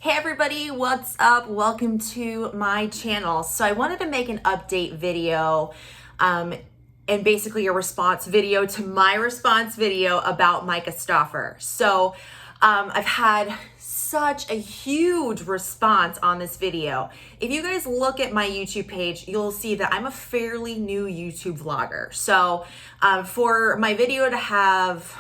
Hey everybody, what's up? Welcome to my channel. So I wanted to make an update video and basically a response video to my response video about Myka Stauffer. So I've had such a huge response on this video. If you guys look at my YouTube page, you'll see that I'm a fairly new YouTube vlogger. So for my video to have,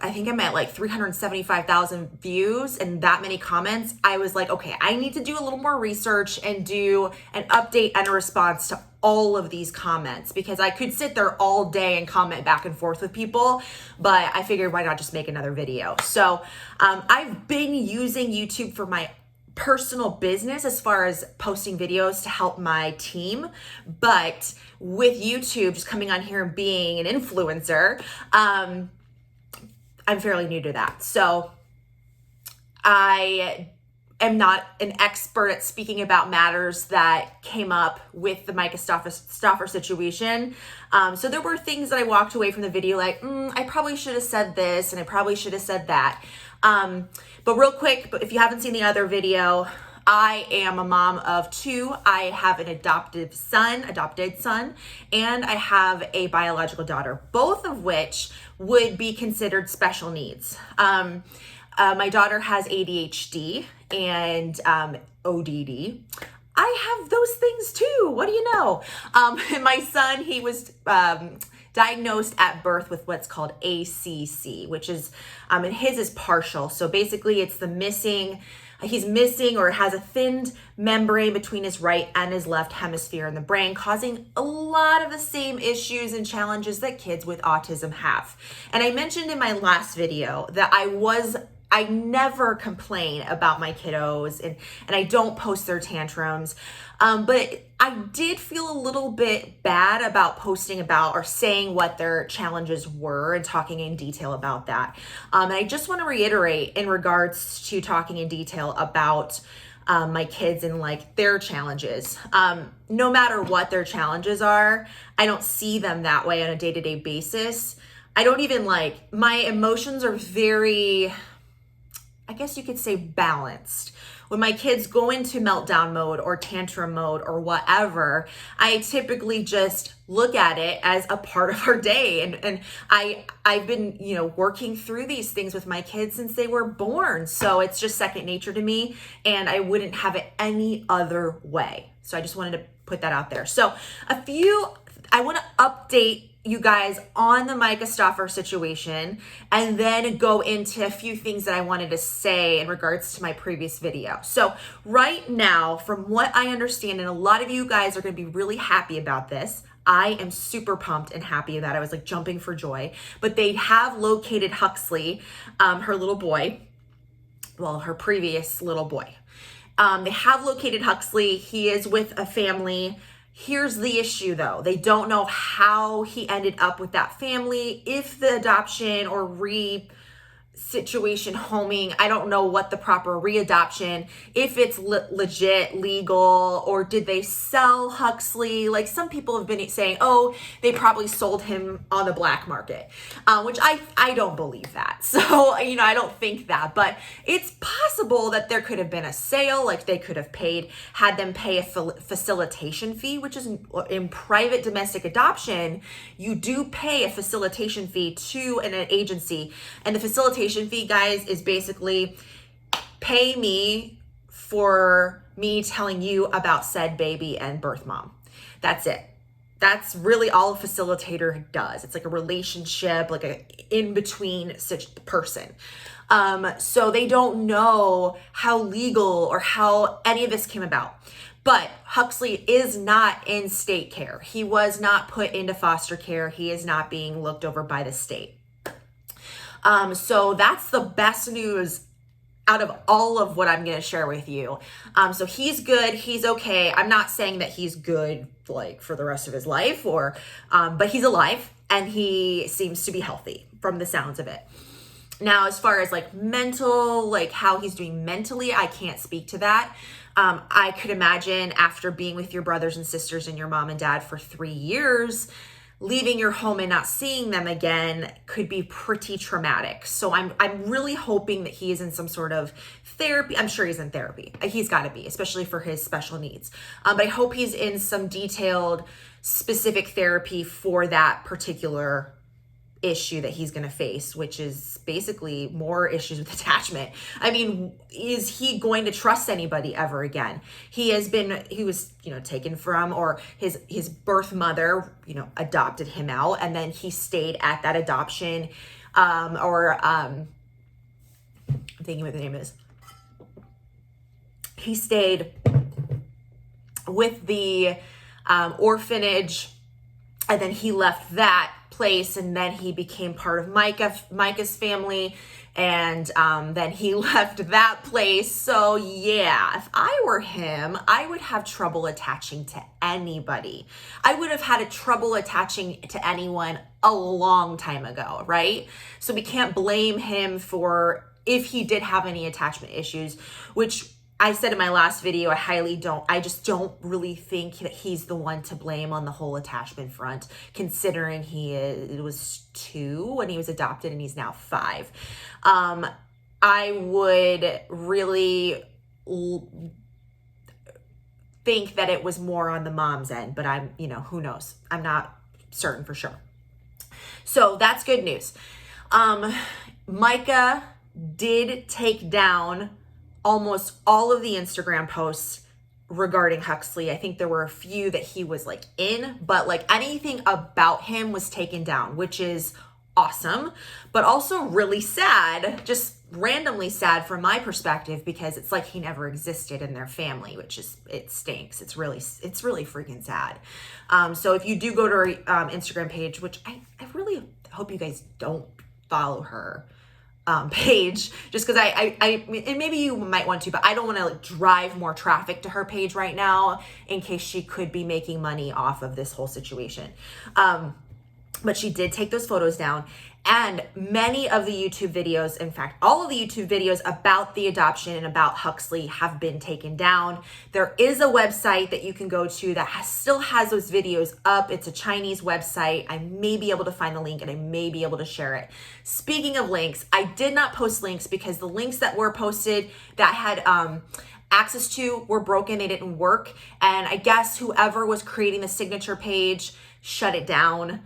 I think I'm at like 375,000 views and that many comments, I was like, okay, I need to do a little more research and do an update and a response to all of these comments, because I could sit there all day and comment back and forth with people, but I figured why not just make another video. So I've been using YouTube for my personal business as far as posting videos to help my team, but with YouTube just coming on here and being an influencer, I'm fairly new to that. So I am not an expert at speaking about matters that came up with the Myka Stauffer situation. So there were things that I walked away from the video like, I probably should have said this and I probably should have said that. But real quick, if you haven't seen the other video, I am a mom of two. I have an adopted son, and I have a biological daughter, both of which would be considered special needs. My daughter has ADHD and ODD. I have those things too. What do you know? My son, he was diagnosed at birth with what's called ACC, which is, and his is partial. So basically it's he's missing or has a thinned membrane between his right and his left hemisphere in the brain, causing a lot of the same issues and challenges that kids with autism have. And I mentioned in my last video that I never complain about my kiddos and I don't post their tantrums. But I did feel a little bit bad about posting about or saying what their challenges were and talking in detail about that. And I just want to reiterate in regards to talking in detail about my kids and like their challenges. No matter what their challenges are, I don't see them that way on a day-to-day basis. I don't even my emotions are very, I guess you could say, balanced. When my kids go into meltdown mode or tantrum mode or whatever, I typically just look at it as a part of our day. And I've been, working through these things with my kids since they were born. So it's just second nature to me and I wouldn't have it any other way. So I just wanted to put that out there. So I want to update you guys on the Myka Stauffer situation and then go into a few things that I wanted to say in regards to my previous video. So right now, from what I understand, and a lot of you guys are going to be really happy about this, I am super pumped and happy that I was jumping for joy, but they have located Huxley, her little boy, her previous little boy. They have located Huxley. He is with a family. Here's the issue though. They don't know how he ended up with that family, if the adoption or situation homing, I don't know what the proper readoption, if it's legit, legal, or did they sell Huxley? Some people have been saying, oh, they probably sold him on the black market, which I don't believe that. So, I don't think that, but it's possible that there could have been a sale, they could have had them pay a facilitation fee, which is in private domestic adoption, you do pay a facilitation fee to an agency, and the facilitation fee, guys, is basically pay me for me telling you about said baby and birth mom. That's it. That's really all a facilitator does. It's like a relationship, like a in-between person. So they don't know how legal or how any of this came about. But Huxley is not in state care. He was not put into foster care. He is not being looked over by the state. So that's the best news out of all of what I'm going to share with you. So he's good. He's okay. I'm not saying that he's good, for the rest of his life but he's alive and he seems to be healthy from the sounds of it. Now, as far as mental, how he's doing mentally, I can't speak to that. I could imagine after being with your brothers and sisters and your mom and dad for 3 years, leaving your home and not seeing them again could be pretty traumatic. So I'm really hoping that he is in some sort of therapy. I'm sure he's in therapy. He's got to be, especially for his special needs. But I hope he's in some detailed, specific therapy for that particular issue that he's going to face, which is basically more issues with attachment. I mean, is he going to trust anybody ever again? He was, taken from, or his birth mother, adopted him out, and then he stayed at that adoption, I'm thinking what the name is. He stayed with the orphanage, and then he left that place, and then he became part of Myka's family, and then he left that place. So yeah, if I were him, I would have trouble attaching to anybody. I would have had trouble attaching to anyone a long time ago, right? So we can't blame him for if he did have any attachment issues, which I said in my last video, I just don't really think that he's the one to blame on the whole attachment front, considering it was 2 when he was adopted and he's now 5. I would really think that it was more on the mom's end, but who knows? I'm not certain for sure. So that's good news. Myka did take down almost all of the Instagram posts regarding Huxley. I think there were a few that he was in, but anything about him was taken down, which is awesome, but also really sad, just randomly sad from my perspective, because it's like he never existed in their family, it stinks. It's really freaking sad. So if you do go to our Instagram page, which I really hope you guys don't follow her page, just because and maybe you might want to, but I don't want to drive more traffic to her page right now in case she could be making money off of this whole situation. But she did take those photos down, and many of the YouTube videos, in fact, all of the YouTube videos about the adoption and about Huxley have been taken down. There is a website that you can go to that still has those videos up. It's a Chinese website. I may be able to find the link and I may be able to share it. Speaking of links, I did not post links because the links that were posted that had access to were broken. They didn't work. And I guess whoever was creating the signature page shut it down.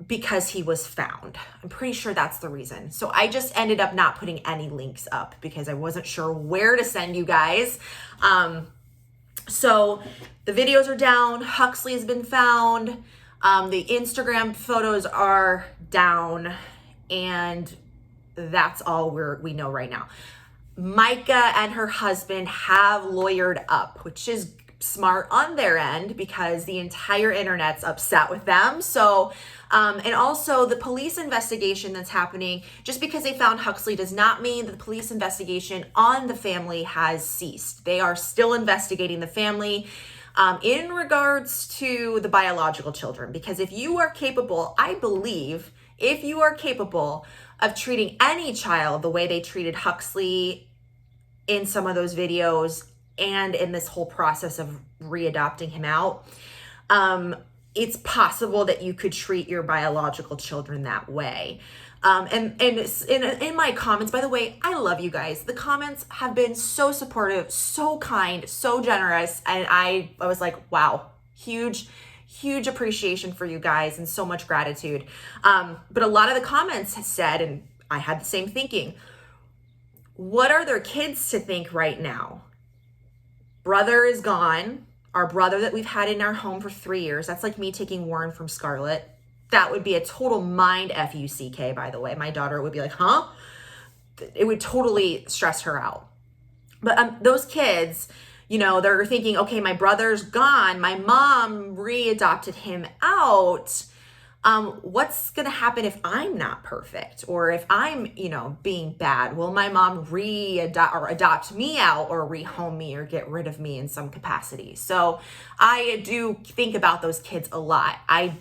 Because he was found. I'm pretty sure that's the reason. So I just ended up not putting any links up because I wasn't sure where to send you guys. So the videos are down. Huxley has been found. The Instagram photos are down, and that's all we know right now. Myka and her husband have lawyered up, which is smart on their end because the entire internet's upset with them. So, and also the police investigation that's happening, just because they found Huxley does not mean that the police investigation on the family has ceased. They are still investigating the family in regards to the biological children, because if you are capable, I believe, if you are capable of treating any child the way they treated Huxley in some of those videos, and in this whole process of readopting him out, it's possible that you could treat your biological children that way. And in my comments, by the way, I love you guys. The comments have been so supportive, so kind, so generous. And I was like, wow, huge appreciation for you guys and so much gratitude. But a lot of the comments said, and I had the same thinking, what are their kids to think right now? Brother is gone. Our brother that we've had in our home for 3 years. That's like me taking Warren from Scarlett. That would be a total mind fuck, by the way. My daughter would be like, huh? It would totally stress her out. But those kids, they're thinking, okay, my brother's gone. My mom readopted him out. What's going to happen if I'm not perfect, or if I'm, being bad? Will my mom adopt me out, or rehome me, or get rid of me in some capacity? So I do think about those kids a lot. I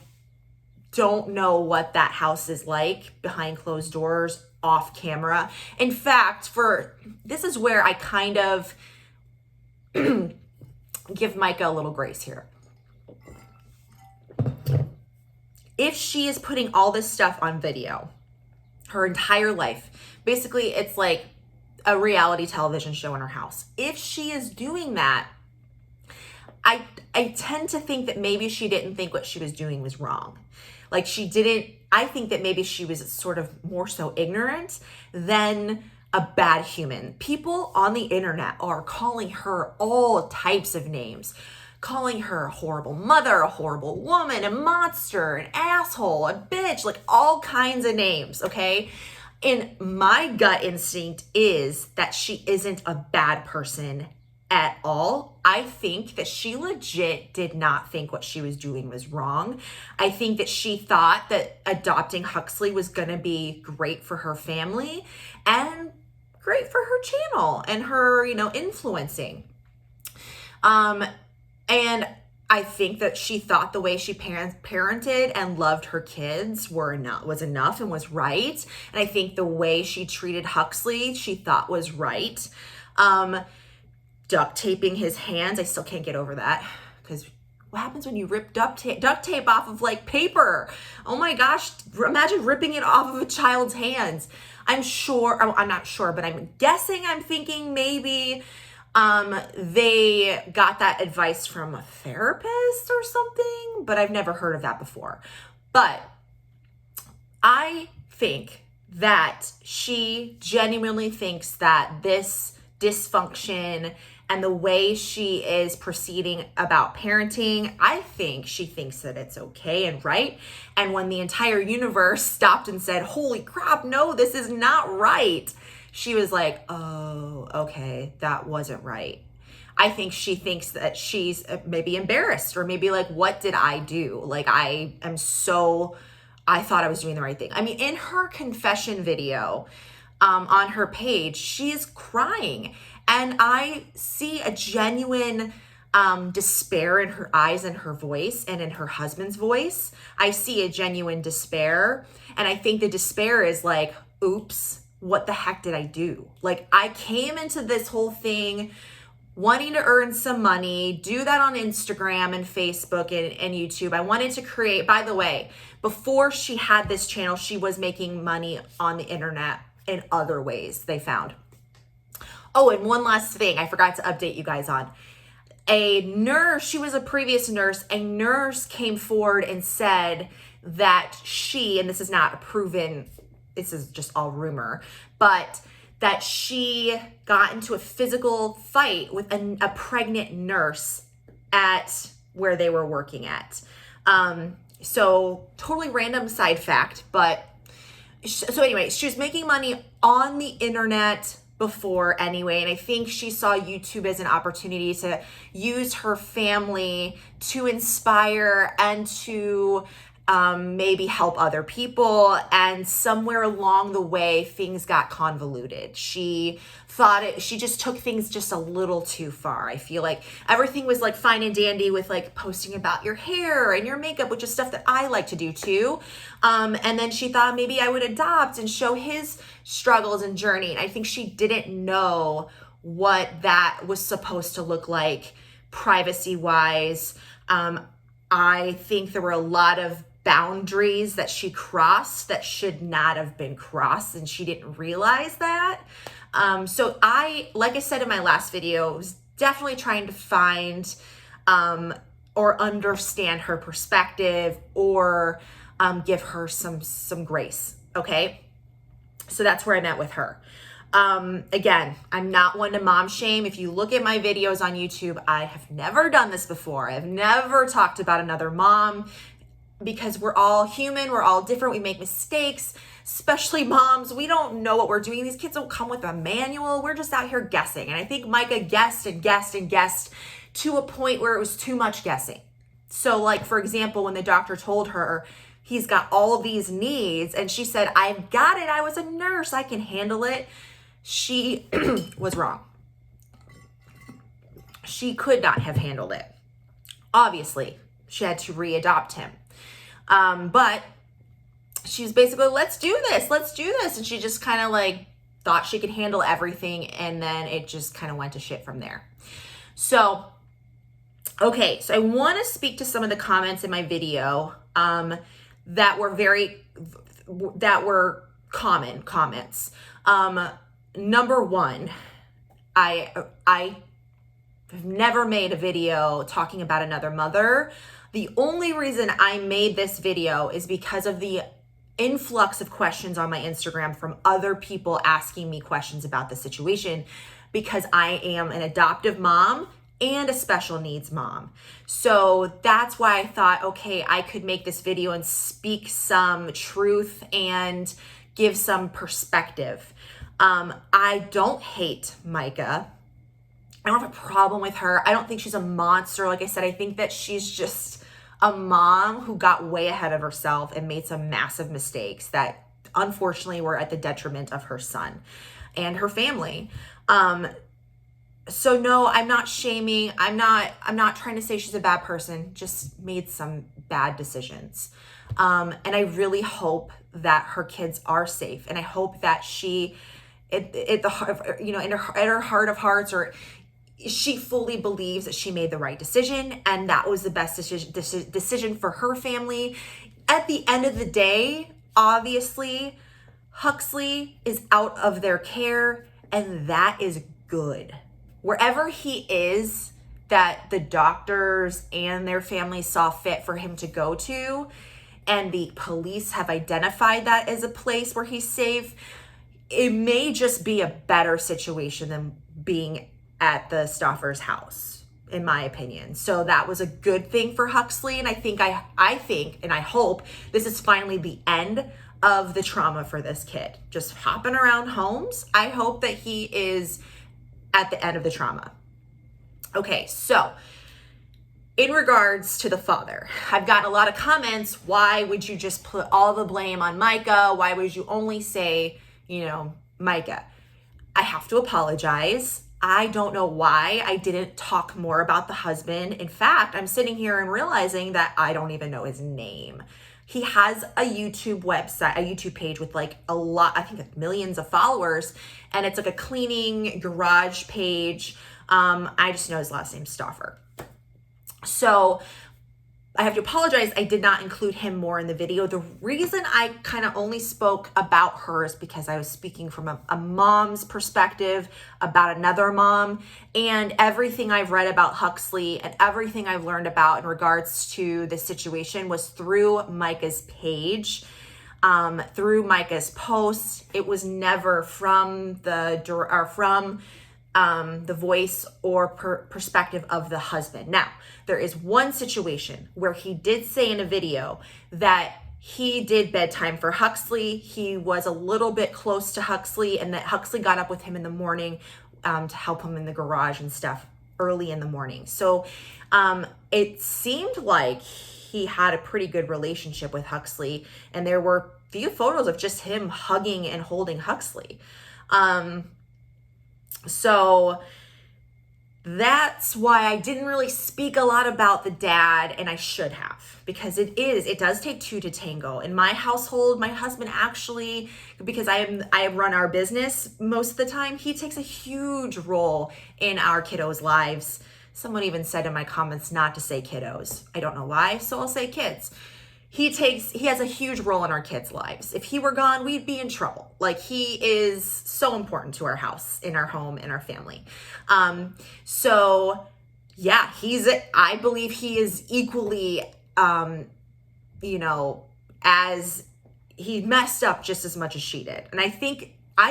don't know what that house is like behind closed doors, off camera. In fact, this is where I kind of give Myka a little grace here. if she is putting all this stuff on video her entire life, basically it's like a reality television show in her house. If she is doing that, I tend to think that maybe she didn't think what she was doing was wrong. Like I think that maybe she was sort of more so ignorant than a bad human. People on the internet are calling her all types of names, calling her a horrible mother, a horrible woman, a monster, an asshole, a bitch, like all kinds of names, okay? And my gut instinct is that she isn't a bad person at all. I think that she legit did not think what she was doing was wrong. I think that she thought that adopting Huxley was going to be great for her family and great for her channel and her, influencing. And I think that she thought the way she parented and loved her kids was enough and was right. And I think the way she treated Huxley, she thought was right. Duct taping his hands, I still can't get over that, because what happens when you rip duct tape off of like paper? Oh my gosh, imagine ripping it off of a child's hands. I'm not sure, but I'm thinking maybe they got that advice from a therapist or something, but I've never heard of that before. But I think that she genuinely thinks that this dysfunction and the way she is proceeding about parenting, I think she thinks that it's okay and right. And when the entire universe stopped and said, holy crap, no, this is not right, she was like, oh, okay, that wasn't right. I think she thinks that she's maybe embarrassed, or maybe like, what did I do? Like, I thought I was doing the right thing. I mean, in her confession video on her page, she is crying. And I see a genuine despair in her eyes and her voice, and in her husband's voice. I see a genuine despair. And I think the despair is like, oops, what the heck did I do? Like, I came into this whole thing wanting to earn some money, do that on Instagram and Facebook and YouTube. I wanted to create, by the way, before she had this channel, she was making money on the internet in other ways, they found. Oh, and one last thing I forgot to update you guys on. A nurse, she was a previous nurse, a nurse came forward and said that she, and this is not proven, this is just all rumor, but that she got into a physical fight with a pregnant nurse at where they were working at. So totally random side fact, but so anyway, she was making money on the internet before anyway, and I think she saw YouTube as an opportunity to use her family to inspire and to maybe help other people. And somewhere along the way, things got convoluted. She just took things just a little too far. I feel like everything was like fine and dandy with like posting about your hair and your makeup, which is stuff that I like to do too. And then she thought maybe I would adopt and show his struggles and journey. And I think she didn't know what that was supposed to look like privacy wise. I think there were a lot of boundaries that she crossed that should not have been crossed, and she didn't realize that. So like I said in my last video, was definitely trying to find or understand her perspective, or give her some grace. Okay, so that's where I'm at with her. Again, I'm not one to mom shame. If you look at my videos on YouTube, I have never done this before. I've never talked about another mom, because we're all human. We're all different. We make mistakes, especially moms. We don't know what we're doing. These kids don't come with a manual. We're just out here guessing. And I think Myka guessed and guessed and guessed to a point where it was too much guessing. So like, for example, when the doctor told her he's got all these needs and she said, I've got it. I was a nurse. I can handle it. She was wrong. She could not have handled it. Obviously, she had to re-adopt him. But she was basically, let's do this. And she just kind of like thought she could handle everything. And then it just kind of went to shit from there. So, okay. So I want to speak to some of the comments in my video. that were common comments. Number one, I have never made a video talking about another mother. The only reason I made this video is because of the influx of questions on my Instagram from other people asking me questions about the situation, because I am an adoptive mom and a special needs mom. So that's why I thought, okay, I could make this video and speak some truth and give some perspective. I don't hate Myka. I don't have a problem with her. I don't think she's a monster. Like I said, I think that she's just a mom who got way ahead of herself and made some massive mistakes that unfortunately were at the detriment of her son and her family. So no, I'm not shaming. I'm not trying to say she's a bad person, just made some bad decisions. And I really hope that her kids are safe. And I hope that she, at the heart, in her heart of hearts, or she fully believes that she made the right decision and that was the best decision for her family. At the end of the day, obviously, Huxley is out of their care, and that is good. Wherever he is, that the doctors and their family saw fit for him to go to, and the police have identified that as a place where he's safe, it may just be a better situation than being at the Stoffer's house, in my opinion. So that was a good thing for Huxley, and I think and I hope this is finally the end of the trauma for this kid. Just hopping around homes. I hope that he is at the end of the trauma. Okay, so in regards to the father, I've gotten a lot of comments. Why would you just put all the blame on Myka? Why would you only say, Myka? I have to apologize. I don't know why I didn't talk more about the husband. In fact, I'm sitting here and realizing that I don't even know his name. He has a YouTube website, a YouTube page with like a lot, I think like millions of followers, and it's like a cleaning garage page. I just know his last name's Stoffer. So I have to apologize. I did not include him more in the video. The reason I kind of only spoke about her is because I was speaking from a mom's perspective about another mom, and everything I've read about Huxley and everything I've learned about in regards to this situation was through Myka's page, through Myka's posts. It was never from the voice or perspective of the husband. Now, there is one situation where he did say in a video that he did bedtime for Huxley. He was a little bit close to Huxley, and that Huxley got up with him in the morning to help him in the garage and stuff early in the morning. So it seemed like he had a pretty good relationship with Huxley, and there were few photos of just him hugging and holding Huxley. So that's why I didn't really speak a lot about the dad, and I should have, because it does take two to tango. In my household, my husband actually, because I run our business most of the time, he takes a huge role in our kiddos' lives. Someone even said in my comments not to say kiddos. I don't know why, so I'll say kids. He has a huge role in our kids' lives. If he were gone, we'd be in trouble. Like, he is so important to our house, in our home, in our family. So yeah, I believe he is equally, as he messed up just as much as she did. And I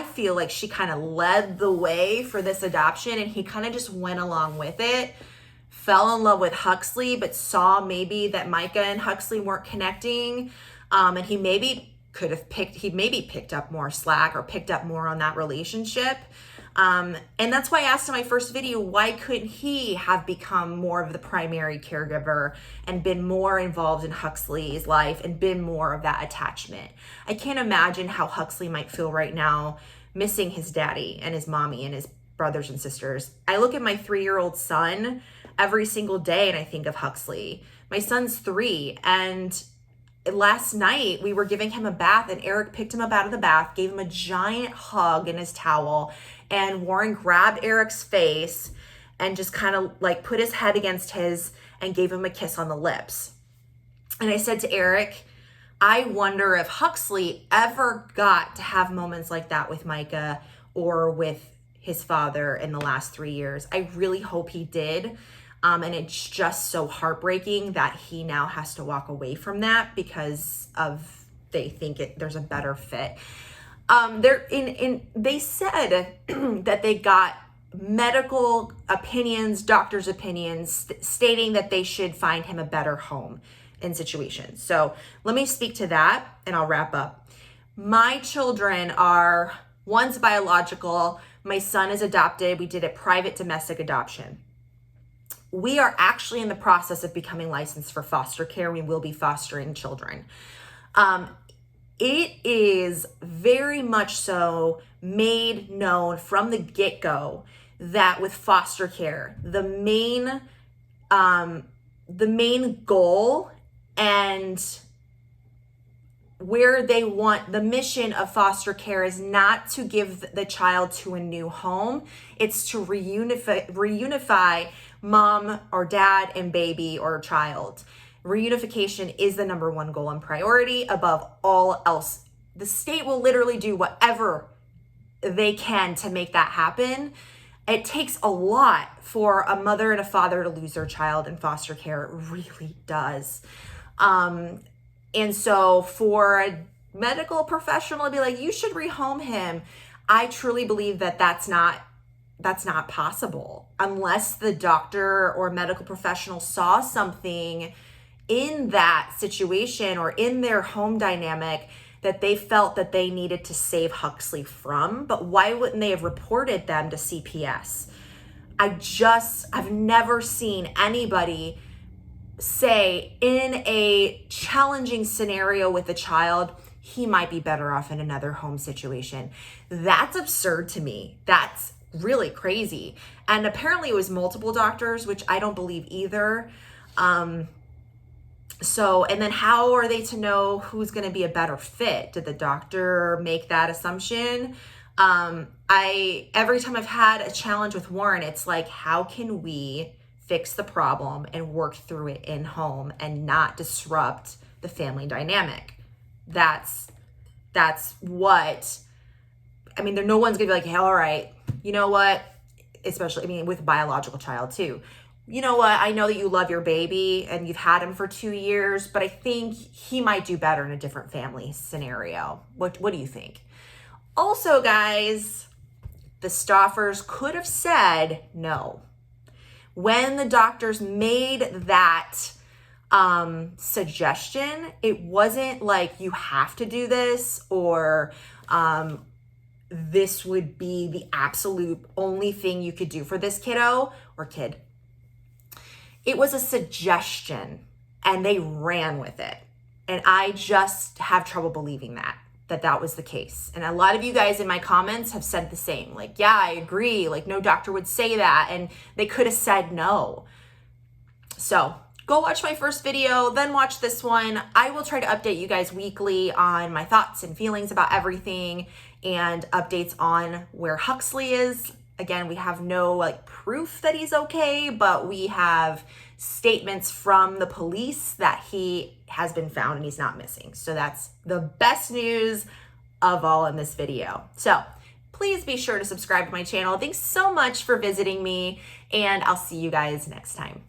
feel like she kind of led the way for this adoption, and he kind of just went along with it. Fell in love with Huxley, but saw maybe that Myka and Huxley weren't connecting. And he maybe picked up more slack or picked up more on that relationship. And that's why I asked in my first video, why couldn't he have become more of the primary caregiver and been more involved in Huxley's life and been more of that attachment? I can't imagine how Huxley might feel right now, missing his daddy and his mommy and his brothers and sisters. I look at my 3-year-old son every single day and I think of Huxley. My son's 3, and last night we were giving him a bath, and Eric picked him up out of the bath, gave him a giant hug in his towel, and Warren grabbed Eric's face and just kind of like put his head against his and gave him a kiss on the lips. And I said to Eric, I wonder if Huxley ever got to have moments like that with Myka or with his father in the last 3 years. I really hope he did. And it's just so heartbreaking that he now has to walk away from that because of they think there's a better fit. They said that they got medical opinions, doctors' opinions, stating that they should find him a better home in situations. So let me speak to that and I'll wrap up. My children are, one's biological, my son is adopted. We did a private domestic adoption. We are actually in the process of becoming licensed for foster care. We will be fostering children. It is very much so made known from the get-go that with foster care, the main goal and where they want the mission of foster care is not to give the child to a new home. It's to reunify mom or dad and baby or child. Reunification is the number one goal and priority above all else. The state will literally do whatever they can to make that happen. It takes a lot for a mother and a father to lose their child in foster care. It really does. And so for a medical professional to be like, you should rehome him, I truly believe that that's not possible unless the doctor or medical professional saw something in that situation or in their home dynamic that they felt that they needed to save Huxley from. But why wouldn't they have reported them to CPS? I've never seen anybody say in a challenging scenario with a child, he might be better off in another home situation. That's absurd to me. That's really crazy. And apparently it was multiple doctors, which I don't believe either. And then how are they to know who's going to be a better fit? Did the doctor make that assumption? Every time I've had a challenge with Warren, it's like, how can we fix the problem and work through it in home and not disrupt the family dynamic? That's what, no one's gonna be like, hey, all right, you know what? Especially, with a biological child too. You know what? I know that you love your baby and you've had him for 2 years, but I think he might do better in a different family scenario. What do you think? Also, guys, the Stoffers could have said no. When the doctors made that suggestion, it wasn't like you have to do this or this would be the absolute only thing you could do for this kiddo or kid. It was a suggestion and they ran with it. And I just have trouble believing that was the case. And a lot of you guys in my comments have said the same. Like, yeah, I agree. Like, no doctor would say that. And they could have said no. So go watch my first video, then watch this one. I will try to update you guys weekly on my thoughts and feelings about everything and updates on where Huxley is. Again, we have no proof that he's okay, but we have statements from the police that he has been found and he's not missing. So that's the best news of all in this video. So please be sure to subscribe to my channel. Thanks so much for visiting me, and I'll see you guys next time.